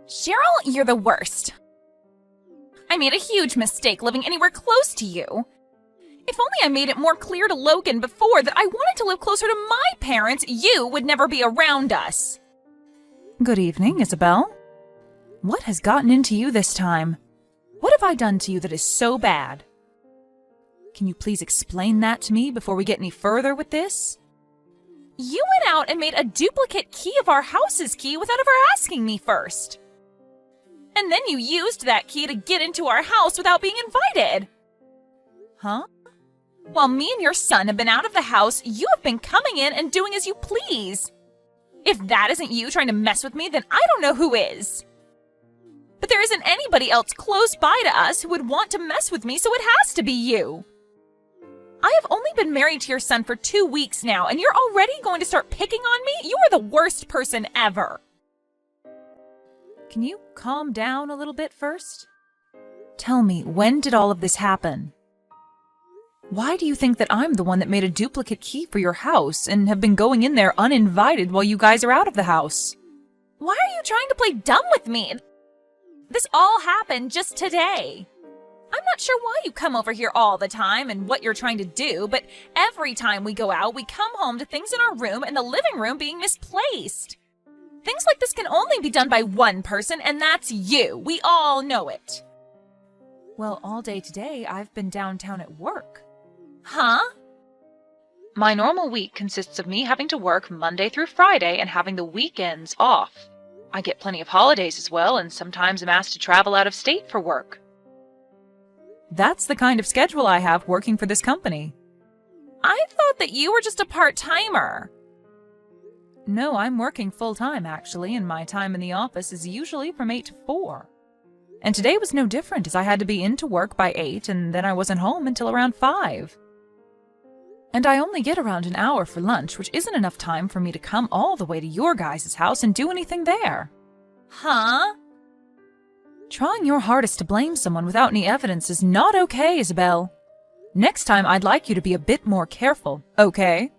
Cheryl, you're the worst. I made a huge mistake living anywhere close to you. If only I made it more clear to Logan before that I wanted to live closer to my parents, you would never be around us. Good evening, Isabel. What has gotten into you this time? What have I done to you that is so bad? Can you please explain that to me before we get any further with this? You went out and made a duplicate key of our house's key without ever asking me first. And then you used that key to get into our house without being invited. Huh? While me and your son have been out of the house, you have been coming in and doing as you please. If that isn't you trying to mess with me, then I don't know who is. But there isn't anybody else close by to us who would want to mess with me, so it has to be you. I have only been married to your son for 2 weeks now, and you're already going to start picking on me? You are the worst person ever. Can you calm down a little bit first? Tell me, when did all of this happen? Why do you think that I'm the one that made a duplicate key for your house and have been going in there uninvited while you guys are out of the house? Why are you trying to play dumb with me? This all happened just today. I'm not sure why you come over here all the time and what you're trying to do, but every time we go out, we come home to things in our room and the living room being misplaced. Things like this can only be done by one person, and that's you. We all know it. Well, all day today, I've been downtown at work. Huh? My normal week consists of me having to work Monday through Friday and having the weekends off. I get plenty of holidays as well, and sometimes I'm asked to travel out of state for work. That's the kind of schedule I have working for this company. I thought that you were just a part-timer. No, I'm working full-time, actually, and my time in the office is usually from 8 to 4. And today was no different, as I had to be into work by 8, and then I wasn't home until around 5. And I only get around an hour for lunch, which isn't enough time for me to come all the way to your guys' house and do anything there. Huh? Trying your hardest to blame someone without any evidence is not okay, Isabel. Next time, I'd like you to be a bit more careful, okay?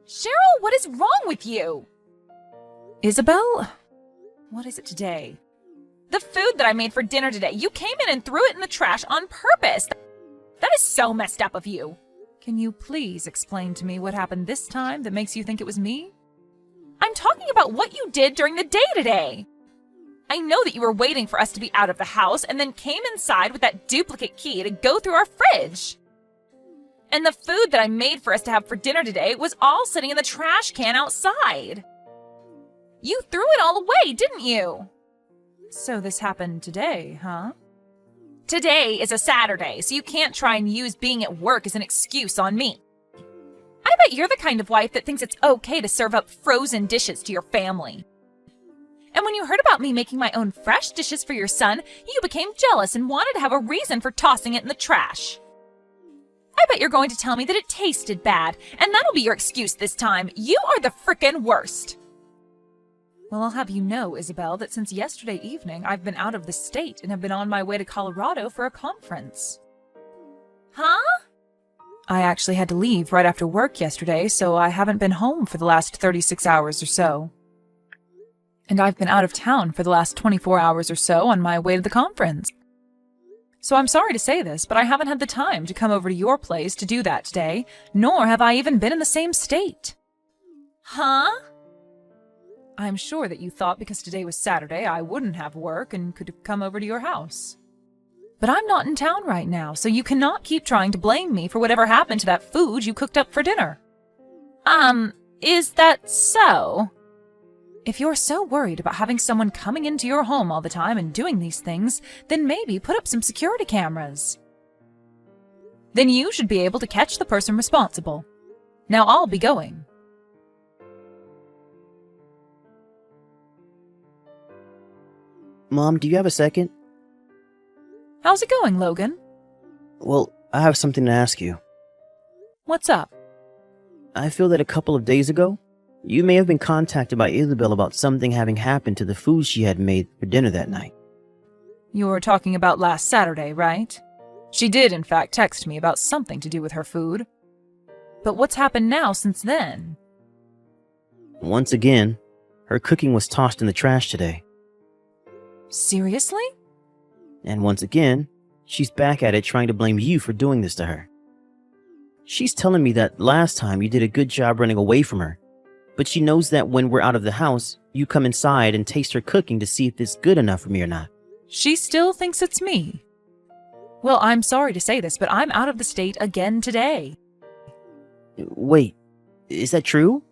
Cheryl, what is wrong with you? Isabel? What is it today? The food that I made for dinner today. You came in and threw it in the trash on purpose. That is so messed up of you. Can you please explain to me what happened this time that makes you think it was me? I'm talking about what you did during the day today. I know that you were waiting for us to be out of the house and then came inside with that duplicate key to go through our fridge. And the food that I made for us to have for dinner today was all sitting in the trash can outside. You threw it all away, didn't you? So this happened today, huh? Today is a Saturday, so you can't try and use being at work as an excuse on me. I bet you're the kind of wife that thinks it's okay to serve up frozen dishes to your family. And when you heard about me making my own fresh dishes for your son, you became jealous and wanted to have a reason for tossing it in the trash. I bet you're going to tell me that it tasted bad, and that'll be your excuse this time. You are the frickin' worst. Well, I'll have you know, Isabel, that since yesterday evening, I've been out of the state and have been on my way to Colorado for a conference. Huh? I actually had to leave right after work yesterday, so I haven't been home for the last 36 hours or so. And I've been out of town for the last 24 hours or so on my way to the conference. So I'm sorry to say this, but I haven't had the time to come over to your place to do that today, nor have I even been in the same state. Huh? I'm sure that you thought because today was Saturday I wouldn't have work and could have come over to your house. But I'm not in town right now, so you cannot keep trying to blame me for whatever happened to that food you cooked up for dinner. Is that so? If you're so worried about having someone coming into your home all the time and doing these things, then maybe put up some security cameras. Then you should be able to catch the person responsible. Now I'll be going. Mom, do you have a second? How's it going, Logan? Well, I have something to ask you. What's up? I feel that a couple of days ago, you may have been contacted by Isabel about something having happened to the food she had made for dinner that night. You're talking about last Saturday, right? She did, in fact, text me about something to do with her food. But what's happened now since then? Once again, her cooking was tossed in the trash today. Seriously? And once again, she's back at it trying to blame you for doing this to her. She's telling me that last time you did a good job running away from her, but she knows that when we're out of the house, you come inside and taste her cooking to see if it's good enough for me or not. She still thinks it's me. Well, I'm sorry to say this, but I'm out of the state again today. Wait, is that true?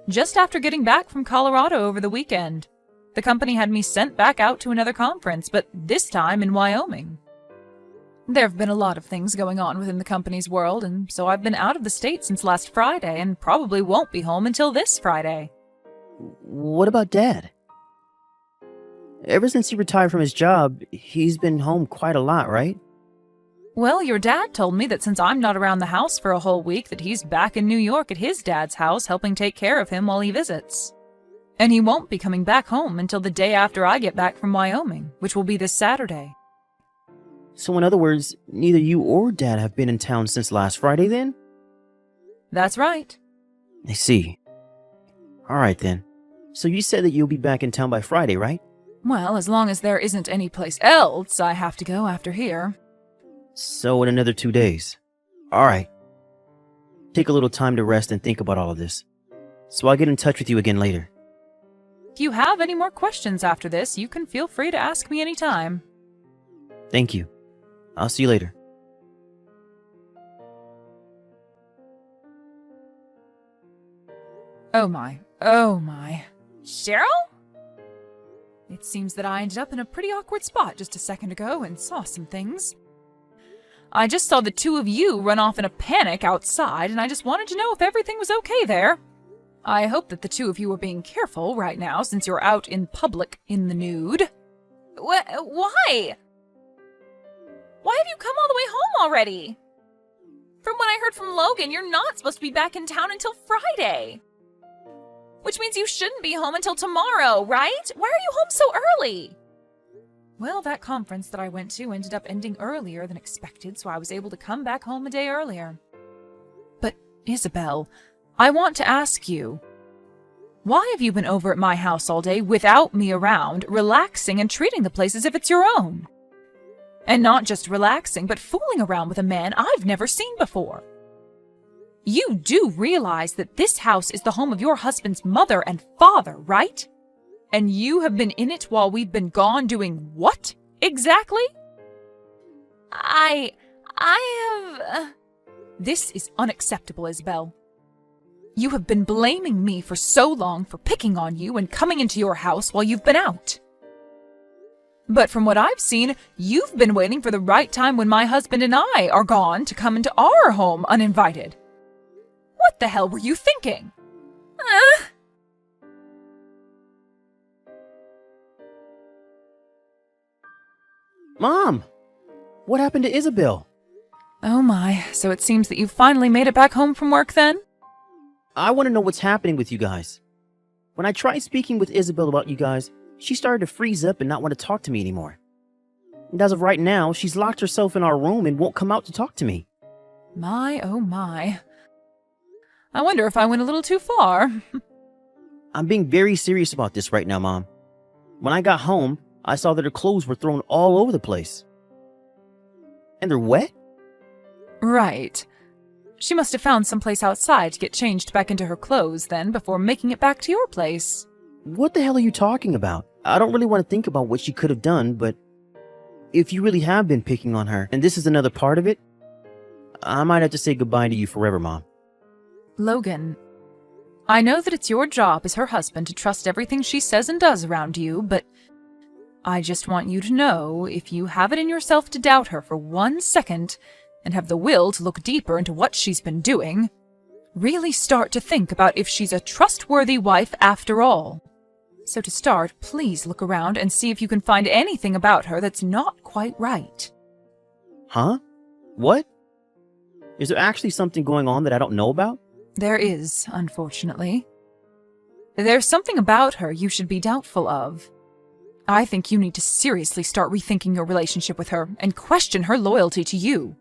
Just after getting back from Colorado over the weekend. The company had me sent back out to another conference, but this time in Wyoming. There have been a lot of things going on within the company's world, and so I've been out of the state since last Friday and probably won't be home until this Friday. What about Dad? Ever since he retired from his job, he's been home quite a lot, right? Well, your dad told me that since I'm not around the house for a whole week, that he's back in New York at his dad's house helping take care of him while he visits. And he won't be coming back home until the day after I get back from Wyoming, which will be this Saturday. So in other words, neither you or Dad have been in town since last Friday then? That's right. I see. Alright then. So you said that you'll be back in town by Friday, right? Well, as long as there isn't any place else I have to go after here. So in another 2 days. Alright. Take a little time to rest and think about all of this. So I'll get in touch with you again later. If you have any more questions after this, you can feel free to ask me anytime. Thank you. I'll see you later. Oh my. Oh my. Cheryl? It seems that I ended up in a pretty awkward spot just a second ago and saw some things. I just saw the two of you run off in a panic outside, and I just wanted to know if everything was okay there. I hope that the two of you are being careful right now since you're out in public in the nude. Why? Why have you come all the way home already? From what I heard from Logan, you're not supposed to be back in town until Friday. Which means you shouldn't be home until tomorrow, right? Why are you home so early? Well, that conference that I went to ended up ending earlier than expected, so I was able to come back home a day earlier. But, Isabel, I want to ask you, why have you been over at my house all day without me around, relaxing and treating the place as if it's your own? And not just relaxing, but fooling around with a man I've never seen before. You do realize that this house is the home of your husband's mother and father, right? And you have been in it while we've been gone doing what, exactly? I have... This is unacceptable, Isabel. You have been blaming me for so long for picking on you and coming into your house while you've been out. But from what I've seen, you've been waiting for the right time when my husband and I are gone to come into our home uninvited. What the hell were you thinking? Mom! What happened to Isabel? Oh my, so it seems that you finally made it back home from work then? I want to know what's happening with you guys. When I tried speaking with Isabel about you guys, she started to freeze up and not want to talk to me anymore. And as of right now, she's locked herself in our room and won't come out to talk to me. My, oh my. I wonder if I went a little too far. I'm being very serious about this right now, Mom. When I got home, I saw that her clothes were thrown all over the place. And they're wet? Right. She must have found someplace outside to get changed back into her clothes then before making it back to your place. What the hell are you talking about? I don't really want to think about what she could have done, but if you really have been picking on her, and this is another part of it, I might have to say goodbye to you forever, Mom. Logan, I know that it's your job as her husband to trust everything she says and does around you, but I just want you to know if you have it in yourself to doubt her for 1 second and have the will to look deeper into what she's been doing, really start to think about if she's a trustworthy wife after all. So to start, please look around and see if you can find anything about her that's not quite right. Huh? What? Is there actually something going on that I don't know about? There is, unfortunately. There's something about her you should be doubtful of. I think you need to seriously start rethinking your relationship with her and question her loyalty to you.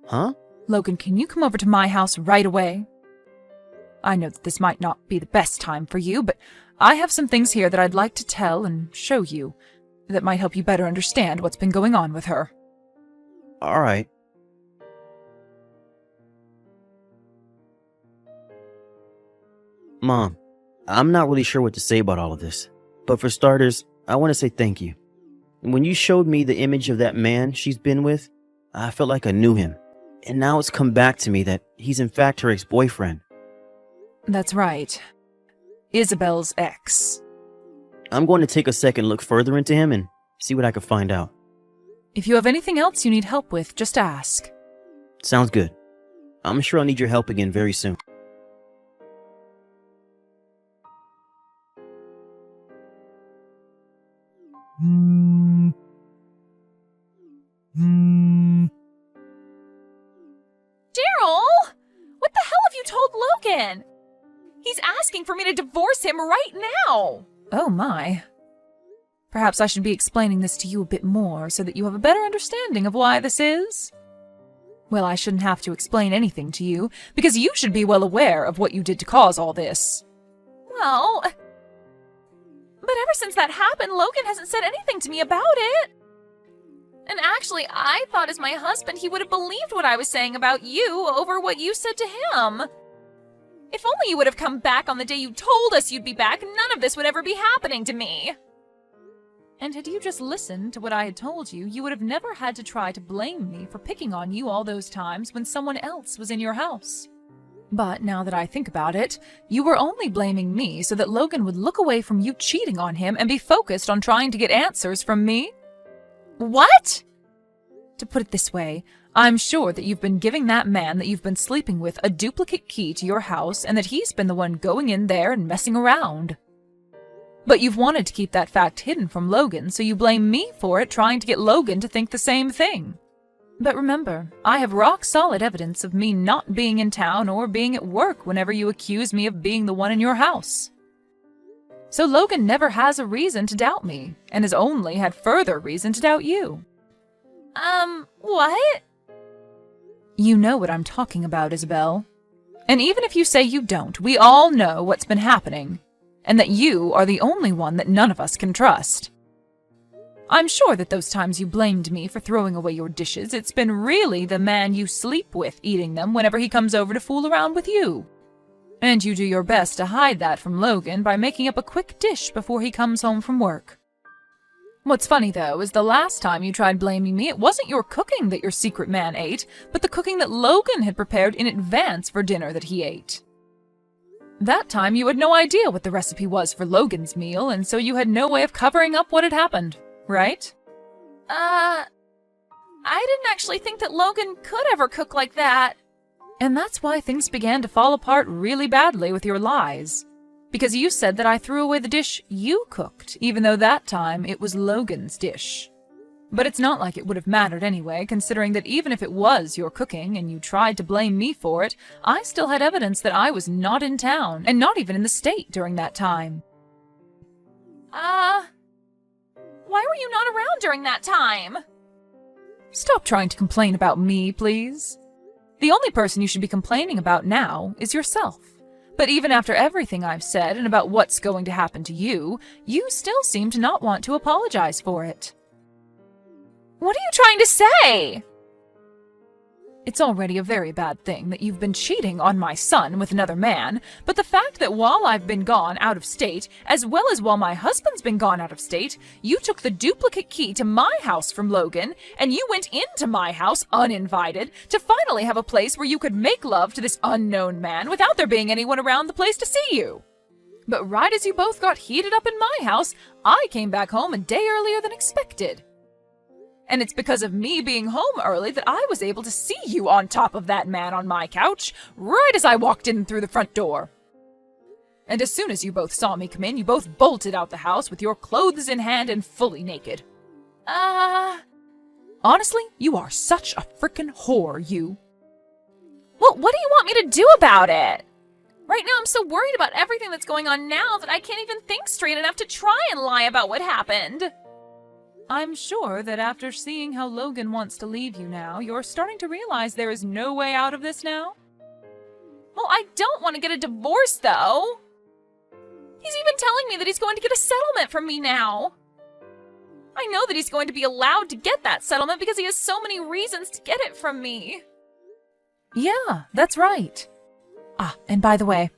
Huh? Logan, can you come over to my house right away? I know that this might not be the best time for you, but I have some things here that I'd like to tell and show you that might help you better understand what's been going on with her. All right. Mom, I'm not really sure what to say about all of this, but for starters, I want to say thank you. When you showed me the image of that man she's been with, I felt like I knew him. And now it's come back to me that he's in fact her ex-boyfriend. That's right. Isabel's ex. I'm going to take a second look further into him and see what I can find out. If you have anything else you need help with, just ask. Sounds good. I'm sure I'll need your help again very soon. Daryl! What the hell have you told Logan? He's asking for me to divorce him right now! Oh my. Perhaps I should be explaining this to you a bit more so that you have a better understanding of why this is. Well, I shouldn't have to explain anything to you, because you should be well aware of what you did to cause all this. Well, but ever since that happened, Logan hasn't said anything to me about it. And actually, I thought as my husband he would have believed what I was saying about you over what you said to him. If only you would have come back on the day you told us you'd be back, none of this would ever be happening to me. And had you just listened to what I had told you, you would have never had to try to blame me for picking on you all those times when someone else was in your house. But now that I think about it, you were only blaming me so that Logan would look away from you cheating on him and be focused on trying to get answers from me. What? To put it this way, I'm sure that you've been giving that man that you've been sleeping with a duplicate key to your house and that he's been the one going in there and messing around. But you've wanted to keep that fact hidden from Logan, so you blame me for it, trying to get Logan to think the same thing. But remember, I have rock-solid evidence of me not being in town or being at work whenever you accuse me of being the one in your house. So Logan never has a reason to doubt me, and has only had further reason to doubt you. What? You know what I'm talking about, Isabel. And even if you say you don't, we all know what's been happening, and that you are the only one that none of us can trust. I'm sure that those times you blamed me for throwing away your dishes, it's been really the man you sleep with eating them whenever he comes over to fool around with you. And you do your best to hide that from Logan by making up a quick dish before he comes home from work. What's funny, though, is the last time you tried blaming me, it wasn't your cooking that your secret man ate, but the cooking that Logan had prepared in advance for dinner that he ate. That time you had no idea what the recipe was for Logan's meal, and so you had no way of covering up what had happened, right? I didn't actually think that Logan could ever cook like that. And that's why things began to fall apart really badly with your lies. Because you said that I threw away the dish you cooked, even though that time it was Logan's dish. But it's not like it would have mattered anyway, considering that even if it was your cooking and you tried to blame me for it, I still had evidence that I was not in town, and not even in the state during that time. Why were you not around during that time? Stop trying to complain about me, please. The only person you should be complaining about now is yourself. But even after everything I've said and about what's going to happen to you, you still seem to not want to apologize for it. What are you trying to say? It's already a very bad thing that you've been cheating on my son with another man, but the fact that while I've been gone out of state, as well as while my husband's been gone out of state, you took the duplicate key to my house from Logan, and you went into my house uninvited to finally have a place where you could make love to this unknown man without there being anyone around the place to see you. But right as you both got heated up in my house, I came back home a day earlier than expected. And it's because of me being home early that I was able to see you on top of that man on my couch, right as I walked in through the front door. And as soon as you both saw me come in, you both bolted out the house with your clothes in hand and fully naked. Honestly, you are such a frickin' whore, you. Well, what do you want me to do about it? Right now I'm so worried about everything that's going on now that I can't even think straight enough to try and lie about what happened. I'm sure that after seeing how Logan wants to leave you now, you're starting to realize there is no way out of this now. Well, I don't want to get a divorce, though. He's even telling me that he's going to get a settlement from me now. I know that he's going to be allowed to get that settlement because he has so many reasons to get it from me. Yeah, that's right. Ah, and by the way,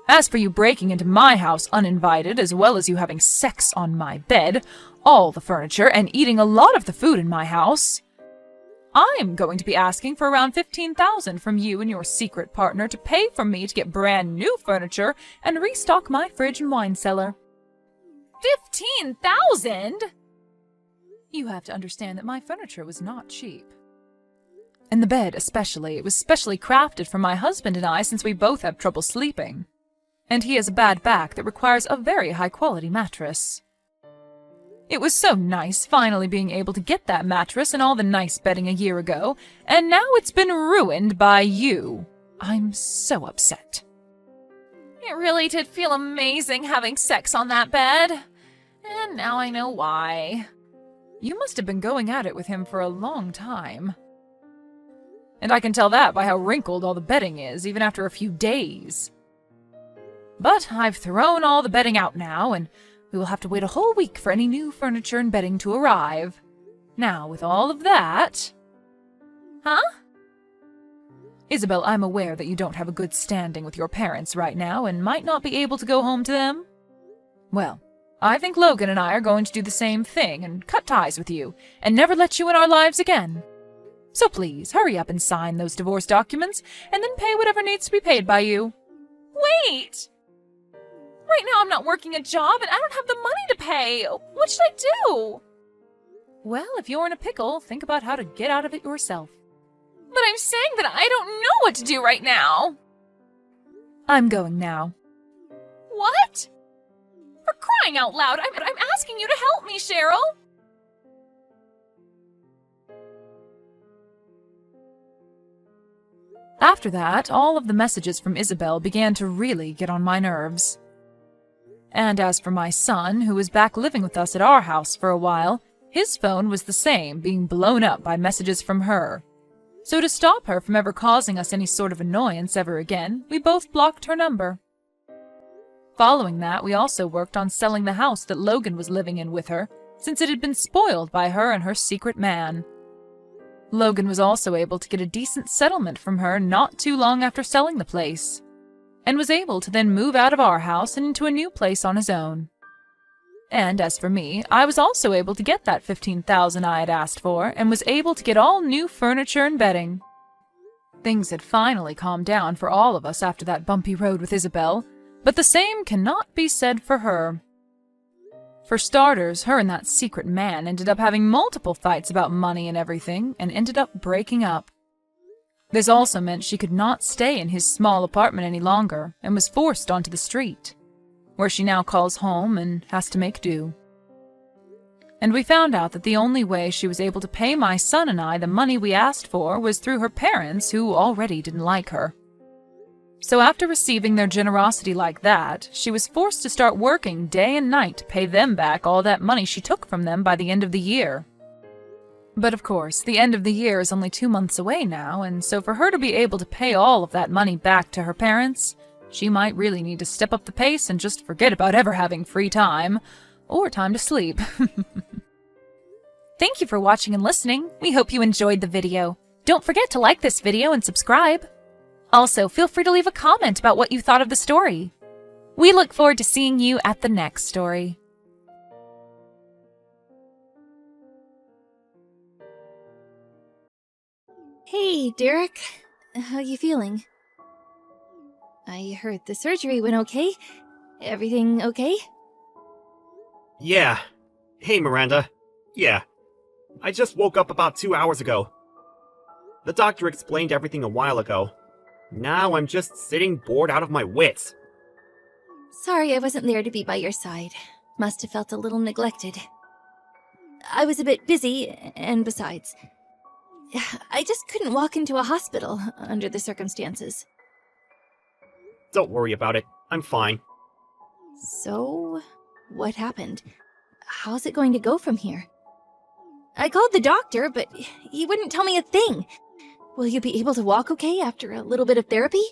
as for you breaking into my house uninvited, as well as you having sex on my bed, all the furniture, and eating a lot of the food in my house, I'm going to be asking for around $15,000 from you and your secret partner to pay for me to get brand new furniture and restock my fridge and wine cellar. $15,000? You have to understand that my furniture was not cheap. And the bed especially. It was specially crafted for my husband and I since we both have trouble sleeping. And he has a bad back that requires a very high-quality mattress. It was so nice finally being able to get that mattress and all the nice bedding a year ago, and now it's been ruined by you. I'm so upset. It really did feel amazing having sex on that bed. And now I know why. You must have been going at it with him for a long time. And I can tell that by how wrinkled all the bedding is, even after a few days. But I've thrown all the bedding out now, and we will have to wait a whole week for any new furniture and bedding to arrive. Now, with all of that... Huh? Isabel, I'm aware that you don't have a good standing with your parents right now and might not be able to go home to them. Well, I think Logan and I are going to do the same thing and cut ties with you and never let you in our lives again. So please, hurry up and sign those divorce documents and then pay whatever needs to be paid by you. Wait! Right now I'm not working a job and I don't have the money to pay. What should I do? Well, if you're in a pickle, think about how to get out of it yourself. But I'm saying that I don't know what to do right now. I'm going now. What? For crying out loud, I'm asking you to help me, Cheryl. After that, all of the messages from Isabel began to really get on my nerves. And as for my son, who was back living with us at our house for a while, his phone was the same, being blown up by messages from her. So to stop her from ever causing us any sort of annoyance ever again, we both blocked her number. Following that, we also worked on selling the house that Logan was living in with her, since it had been spoiled by her and her secret man. Logan was also able to get a decent settlement from her not too long after selling the place, and was able to then move out of our house and into a new place on his own. And as for me, I was also able to get that $15,000 I had asked for, and was able to get all new furniture and bedding. Things had finally calmed down for all of us after that bumpy road with Isabel, but the same cannot be said for her. For starters, her and that secret man ended up having multiple fights about money and everything, and ended up breaking up. This also meant she could not stay in his small apartment any longer, and was forced onto the street, where she now calls home and has to make do. And we found out that the only way she was able to pay my son and I the money we asked for was through her parents, who already didn't like her. So after receiving their generosity like that, she was forced to start working day and night to pay them back all that money she took from them by the end of the year. But of course, the end of the year is only 2 months away now, and so for her to be able to pay all of that money back to her parents, she might really need to step up the pace and just forget about ever having free time, or time to sleep. Thank you for watching and listening. We hope you enjoyed the video. Don't forget to like this video and subscribe. Also, feel free to leave a comment about what you thought of the story. We look forward to seeing you at the next story. Hey, Derek. How you feeling? I heard the surgery went okay. Everything okay? Yeah. Hey, Miranda. Yeah. I just woke up about 2 hours ago. The doctor explained everything a while ago. Now I'm just sitting bored out of my wits. Sorry I wasn't there to be by your side. Must have felt a little neglected. I was a bit busy, and besides, I just couldn't walk into a hospital under the circumstances. Don't worry about it. I'm fine. So, what happened? How's it going to go from here? I called the doctor, but he wouldn't tell me a thing. Will you be able to walk okay after a little bit of therapy?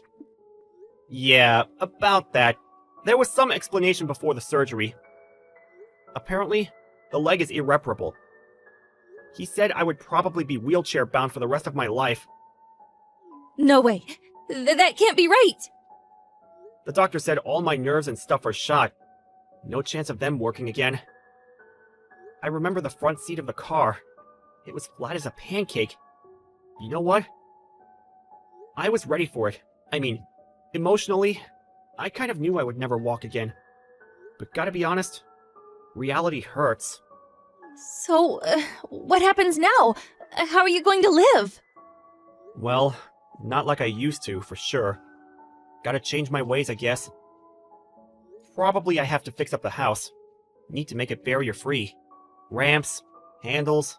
Yeah, about that. There was some explanation before the surgery. Apparently, the leg is irreparable. He said I would probably be wheelchair bound for the rest of my life. No way. That can't be right. The doctor said all my nerves and stuff are shot. No chance of them working again. I remember the front seat of the car. It was flat as a pancake. You know what? I was ready for it. I mean, emotionally, I kind of knew I would never walk again. But gotta be honest, reality hurts. So, what happens now? How are you going to live? Well, not like I used to, for sure. Gotta change my ways, I guess. Probably I have to fix up the house. Need to make it barrier-free. Ramps, handles,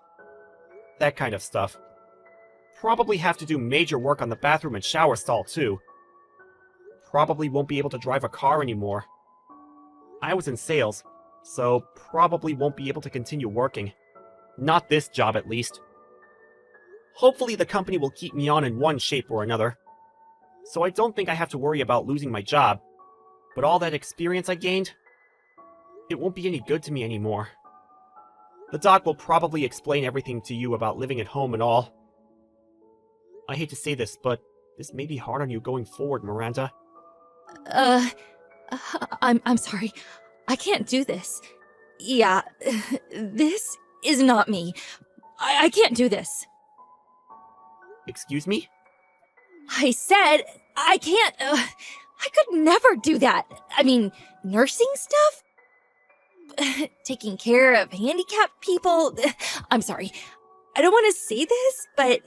that kind of stuff. Probably have to do major work on the bathroom and shower stall, too. Probably won't be able to drive a car anymore. I was in sales, so probably won't be able to continue working. Not this job, at least. Hopefully the company will keep me on in one shape or another. So I don't think I have to worry about losing my job. But all that experience I gained, it won't be any good to me anymore. The doc will probably explain everything to you about living at home and all. I hate to say this, but this may be hard on you going forward, Miranda. I'm sorry. I can't do this. Yeah, this is not me. I can't do this. Excuse me? I said I can't. I could never do that. I mean, nursing stuff? Taking care of handicapped people? I'm sorry. I don't want to say this, but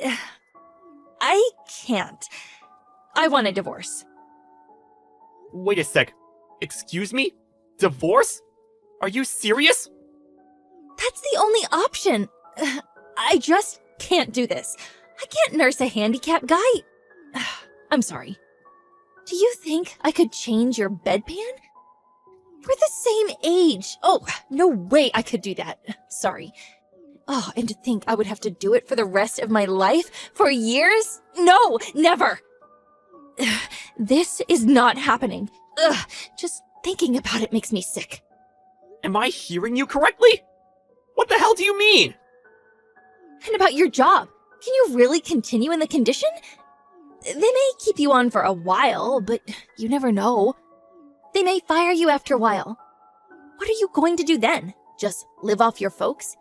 I can't. I want a divorce. Wait a sec. Excuse me? Divorce? Are you serious? That's the only option. I just can't do this. I can't nurse a handicapped guy. I'm sorry. Do you think I could change your bedpan? We're the same age. Oh, no way I could do that. Sorry. Oh, and to think I would have to do it for the rest of my life? For years? No, never. This is not happening. Ugh, just thinking about it makes me sick. Am I hearing you correctly? What the hell do you mean? And about your job, can you really continue in the condition? They may keep you on for a while, but you never know. They may fire you after a while. What are you going to do then? Just live off your folks?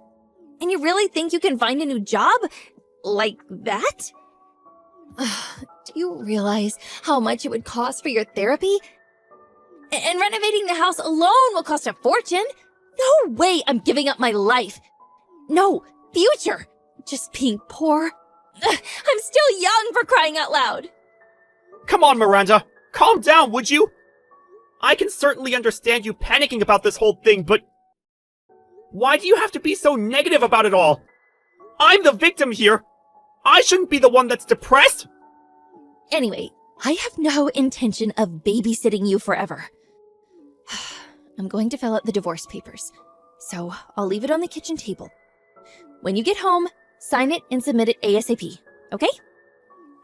And you really think you can find a new job? Like that? Do you realize how much it would cost for your therapy? And renovating the house alone will cost a fortune. No way I'm giving up my life. No, future. Just being poor. I'm still young, for crying out loud. Come on, Miranda. Calm down, would you? I can certainly understand you panicking about this whole thing, but why do you have to be so negative about it all? I'm the victim here. I shouldn't be the one that's depressed. Anyway, I have no intention of babysitting you forever. I'm going to fill out the divorce papers, so I'll leave it on the kitchen table. When you get home, sign it and submit it ASAP, okay?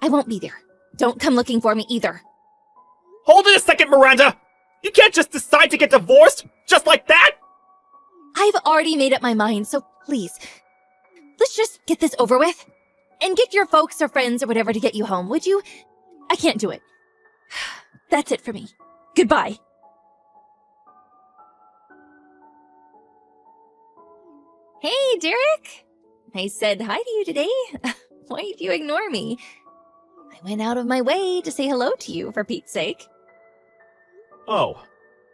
I won't be there. Don't come looking for me either. Hold it a second, Miranda! You can't just decide to get divorced, just like that! I've already made up my mind, so please, let's just get this over with. And get your folks or friends or whatever to get you home, would you? I can't do it. That's it for me. Goodbye. Hey, Derek. I said hi to you today. Why'd you ignore me? I went out of my way to say hello to you, for Pete's sake. Oh,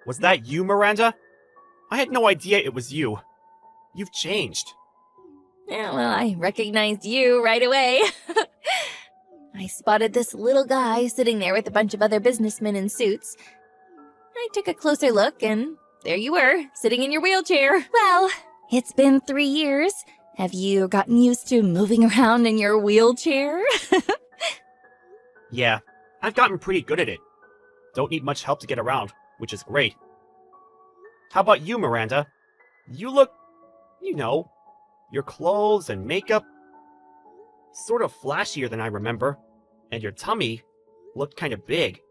was that you, Miranda? I had no idea it was you. You've changed. Yeah, well, I recognized you right away. I spotted this little guy sitting there with a bunch of other businessmen in suits. I took a closer look, and there you were, sitting in your wheelchair. Well, it's been 3 years. Have you gotten used to moving around in your wheelchair? Yeah, I've gotten pretty good at it. Don't need much help to get around, which is great. How about you, Miranda? You look, you know, your clothes and makeup, sort of flashier than I remember, and your tummy looked kind of big.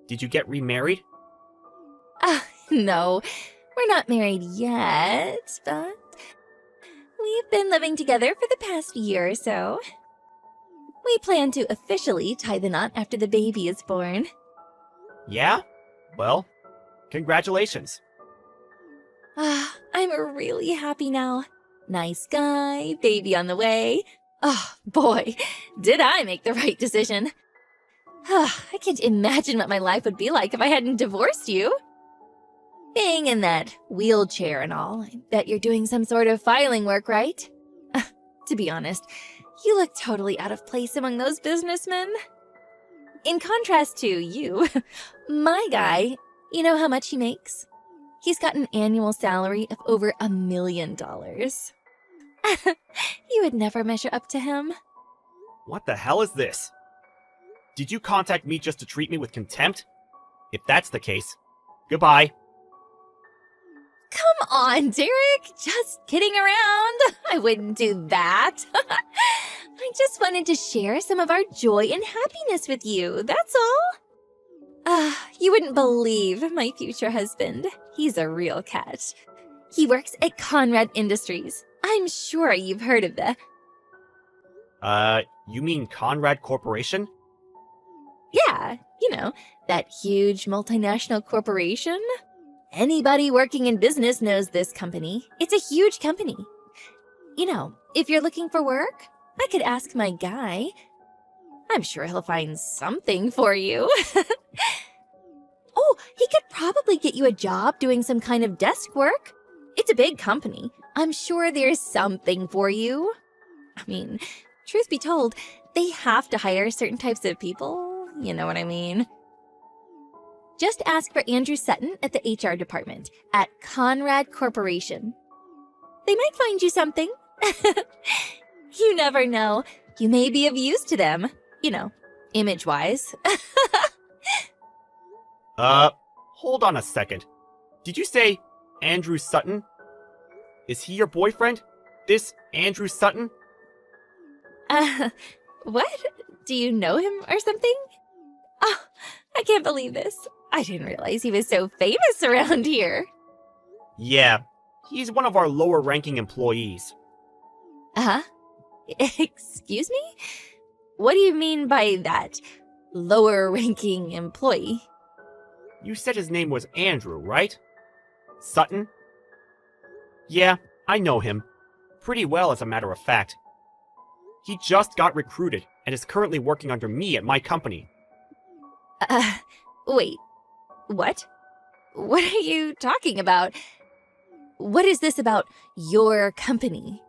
Did you get remarried? No, we're not married yet, but we've been living together for the past year or so. We plan to officially tie the knot after the baby is born. Yeah? Well, congratulations. I'm really happy now. Nice guy, baby on the way. Oh, boy, did I make the right decision. I can't imagine what my life would be like if I hadn't divorced you. Being in that wheelchair and all, I bet you're doing some sort of filing work, right? To be honest, you look totally out of place among those businessmen. In contrast to you, my guy, you know how much he makes? He's got an annual salary of over $1 million. You would never measure up to him. What the hell is this? Did you contact me just to treat me with contempt? If that's the case, goodbye. Come on, Derek. Just kidding around. I wouldn't do that. I just wanted to share some of our joy and happiness with you, that's all. You wouldn't believe my future husband. He's a real catch. He works at Conrad Industries. I'm sure you've heard of the... You mean Conrad Corporation? Yeah, you know, that huge multinational corporation. Anybody working in business knows this company. It's a huge company. You know, if you're looking for work, I could ask my guy. I'm sure he'll find something for you. Oh, he could probably get you a job doing some kind of desk work. It's a big company. I'm sure there's something for you. I mean, truth be told, they have to hire certain types of people. You know what I mean? Just ask for Andrew Sutton at the HR department at Conrad Corporation. They might find you something. You never know. You may be of use to them. You know, image-wise. Hold on a second. Did you say Andrew Sutton? Is he your boyfriend? This Andrew Sutton? What? Do you know him or something? Oh, I can't believe this. I didn't realize he was so famous around here. Yeah, he's one of our lower-ranking employees. Uh-huh. Excuse me? What do you mean by that? Lower-ranking employee? You said his name was Andrew, right? Sutton? Yeah, I know him. Pretty well, as a matter of fact. He just got recruited and is currently working under me at my company. Wait. What? What are you talking about? What is this about your company?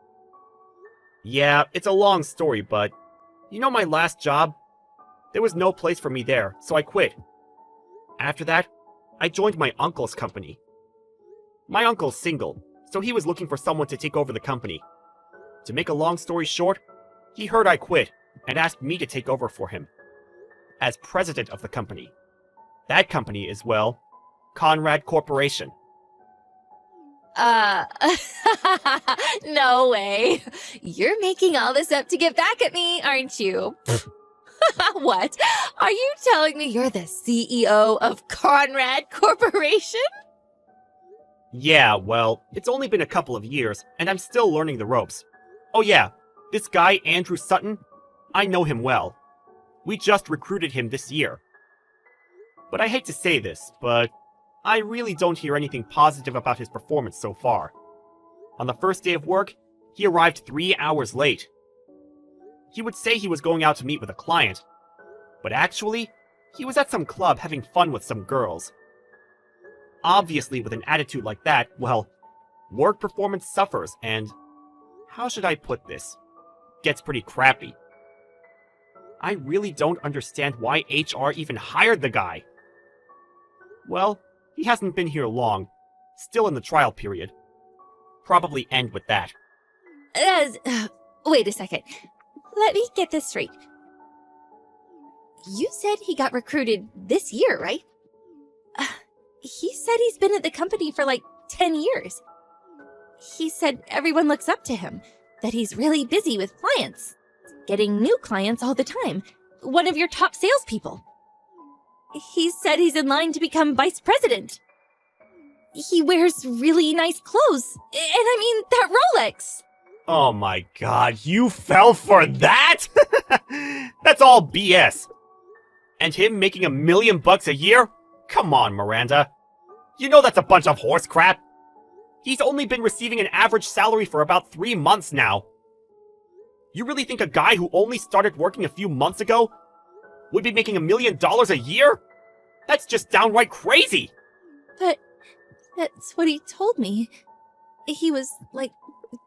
Yeah, it's a long story, but you know my last job? There was no place for me there, so I quit. After that, I joined my uncle's company. My uncle's single, so he was looking for someone to take over the company. To make a long story short, he heard I quit and asked me to take over for him as president of the company. That company is, well, Conrad Corporation. No way. You're making all this up to get back at me, aren't you? What? Are you telling me you're the CEO of Conrad Corporation? Yeah, well, it's only been a couple of years, and I'm still learning the ropes. Oh yeah, this guy, Andrew Sutton, I know him well. We just recruited him this year. But I hate to say this, but I really don't hear anything positive about his performance so far. On the first day of work, he arrived 3 hours late. He would say he was going out to meet with a client, but actually, he was at some club having fun with some girls. Obviously, with an attitude like that, well, work performance suffers and, how should I put this, gets pretty crappy. I really don't understand why HR even hired the guy. Well, he hasn't been here long, still in the trial period. Probably end with that. Wait a second. Let me get this straight. You said he got recruited this year, right? He said he's been at the company for like 10 years. He said everyone looks up to him, that he's really busy with clients, getting new clients all the time. One of your top salespeople. He said he's in line to become vice president. He wears really nice clothes. And I mean, that Rolex. Oh my god, you fell for that? That's all BS. And him making $1 million a year? Come on, Miranda. You know that's a bunch of horse crap. He's only been receiving an average salary for about 3 months now. You really think a guy who only started working a few months ago would be making $1 million a year? That's just downright crazy! But that's what he told me. He was, like,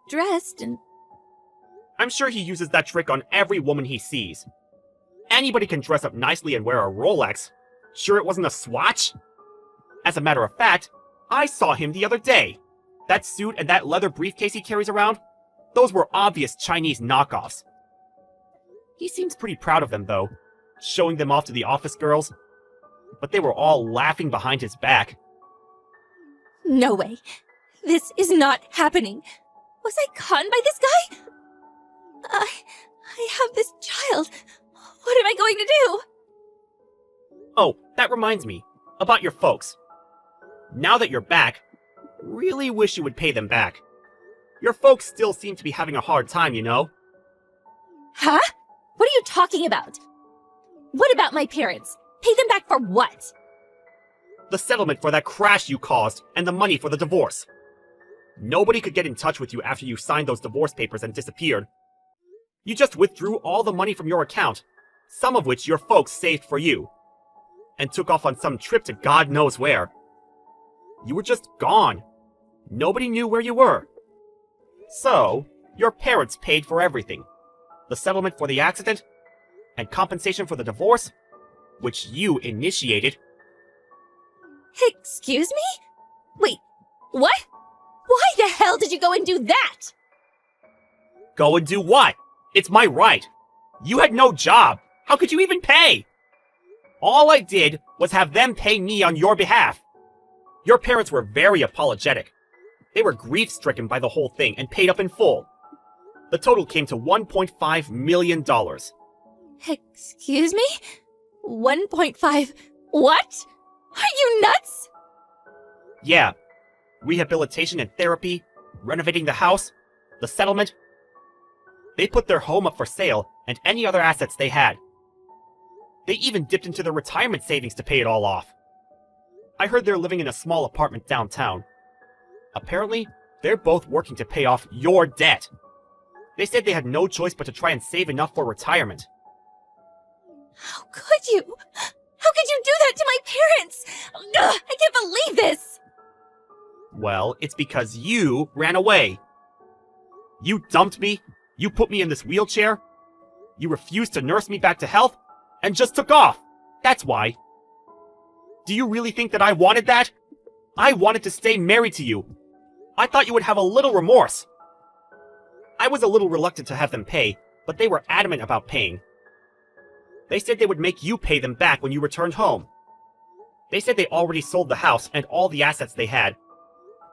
dressed and... I'm sure he uses that trick on every woman he sees. Anybody can dress up nicely and wear a Rolex. Sure it wasn't a Swatch? As a matter of fact, I saw him the other day. That suit and that leather briefcase he carries around, those were obvious Chinese knockoffs. He seems pretty proud of them, though, showing them off to the office girls. But they were all laughing behind his back. No way. This is not happening. Was I conned by this guy? I have this child. What am I going to do? Oh, that reminds me. About your folks. Now that you're back, really wish you would pay them back. Your folks still seem to be having a hard time, you know? Huh? What are you talking about? What about my parents? Pay them back for what? The settlement for that crash you caused, and the money for the divorce. Nobody could get in touch with you after you signed those divorce papers and disappeared. You just withdrew all the money from your account, some of which your folks saved for you, and took off on some trip to God knows where. You were just gone. Nobody knew where you were. So, your parents paid for everything. The settlement for the accident, and compensation for the divorce, which you initiated. Excuse me? Wait, what? Why the hell did you go and do that? Go and do what? It's my right. You had no job. How could you even pay? All I did was have them pay me on your behalf. Your parents were very apologetic. They were grief-stricken by the whole thing and paid up in full. The total came to $1.5 million. Excuse me? 1.5... What? Are you nuts? Yeah. Rehabilitation and therapy, renovating the house, the settlement. They put their home up for sale and any other assets they had. They even dipped into their retirement savings to pay it all off. I heard they're living in a small apartment downtown. Apparently, they're both working to pay off your debt. They said they had no choice but to try and save enough for retirement. How could you? How could you do that to my parents? Ugh, I can't believe this! Well, it's because you ran away. You dumped me, you put me in this wheelchair, you refused to nurse me back to health, and just took off. That's why. Do you really think that I wanted that? I wanted to stay married to you. I thought you would have a little remorse. I was a little reluctant to have them pay, but they were adamant about paying. They said they would make you pay them back when you returned home. They said they already sold the house and all the assets they had.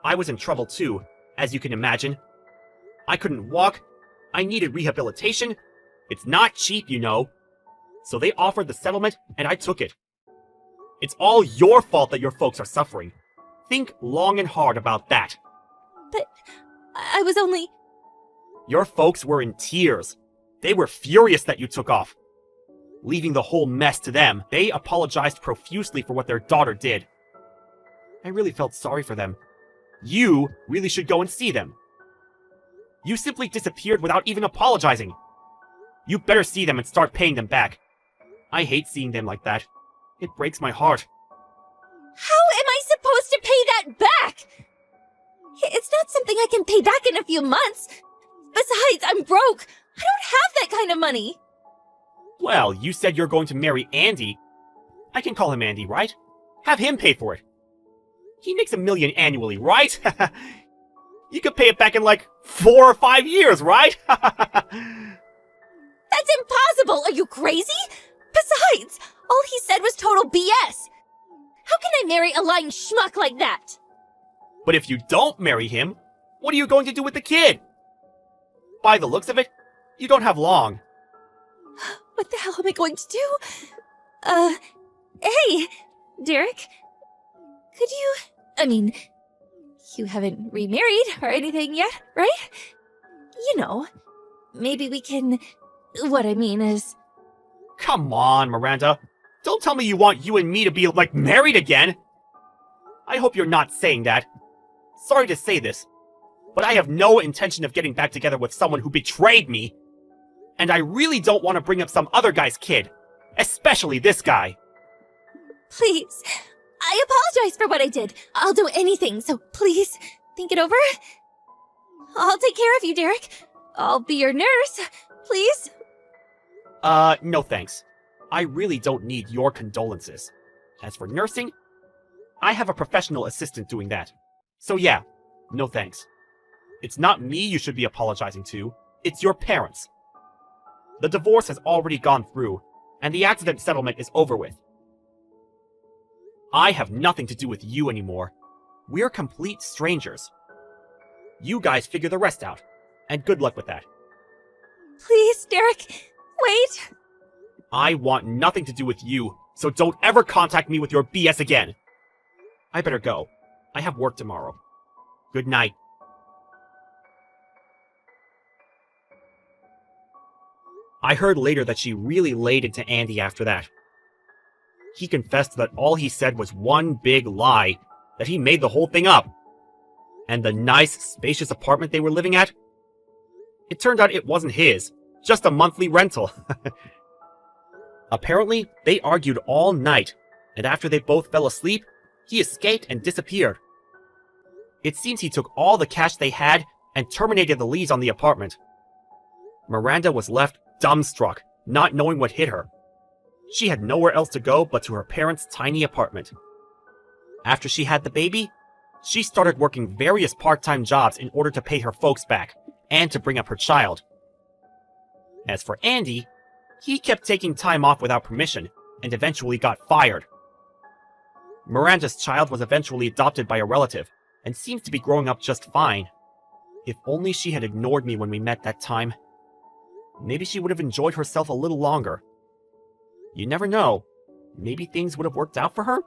I was in trouble too, as you can imagine. I couldn't walk. I needed rehabilitation. It's not cheap, you know. So they offered the settlement, and I took it. It's all your fault that your folks are suffering. Think long and hard about that. But I was only... Your folks were in tears. They were furious that you took off. Leaving the whole mess to them, they apologized profusely for what their daughter did. I really felt sorry for them. You really should go and see them. You simply disappeared without even apologizing. You better see them and start paying them back. I hate seeing them like that. It breaks my heart. How am I supposed to pay that back? It's not something I can pay back in a few months. Besides, I'm broke. I don't have that kind of money. Well, you said you're going to marry Andy. I can call him Andy, right? Have him pay for it. He makes $1 million annually, right? You could pay it back in like 4 or 5 years, right? That's impossible! Are you crazy? Besides, all he said was total BS. How can I marry a lying schmuck like that? But if you don't marry him, what are you going to do with the kid? By the looks of it, you don't have long. What the hell am I going to do? Hey, Derek. Could you... I mean, you haven't remarried or anything yet, right? You know, maybe we can... What I mean is... Come on, Miranda. Don't tell me you want you and me to be, like, married again! I hope you're not saying that. Sorry to say this, but I have no intention of getting back together with someone who betrayed me. And I really don't want to bring up some other guy's kid. Especially this guy. Please. I apologize for what I did. I'll do anything, so please, think it over. I'll take care of you, Derek. I'll be your nurse. Please? No thanks. I really don't need your condolences. As for nursing, I have a professional assistant doing that. So yeah, no thanks. It's not me you should be apologizing to, it's your parents. The divorce has already gone through, and the accident settlement is over with. I have nothing to do with you anymore. We're complete strangers. You guys figure the rest out, and good luck with that. Please, Derek. Wait. I want nothing to do with you, so don't ever contact me with your BS again. I better go. I have work tomorrow. Good night. I heard later that she really laid into Andy after that. He confessed that all he said was one big lie, that he made the whole thing up. And the nice, spacious apartment they were living at? It turned out it wasn't his, just a monthly rental. Apparently, they argued all night, and after they both fell asleep, he escaped and disappeared. It seems he took all the cash they had and terminated the lease on the apartment. Miranda was left dumbstruck, not knowing what hit her. She had nowhere else to go but to her parents' tiny apartment. After she had the baby, she started working various part-time jobs in order to pay her folks back and to bring up her child. As for Andy, he kept taking time off without permission and eventually got fired. Miranda's child was eventually adopted by a relative and seems to be growing up just fine. If only she had ignored me when we met that time. Maybe she would have enjoyed herself a little longer. You never know. Maybe things would have worked out for her?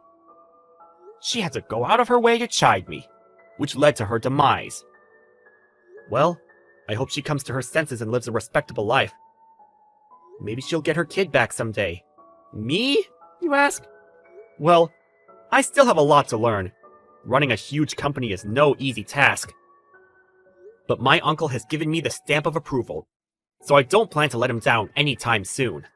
She had to go out of her way to chide me, which led to her demise. Well, I hope she comes to her senses and lives a respectable life. Maybe she'll get her kid back someday. Me, you ask? Well, I still have a lot to learn. Running a huge company is no easy task. But my uncle has given me the stamp of approval, so I don't plan to let him down anytime soon.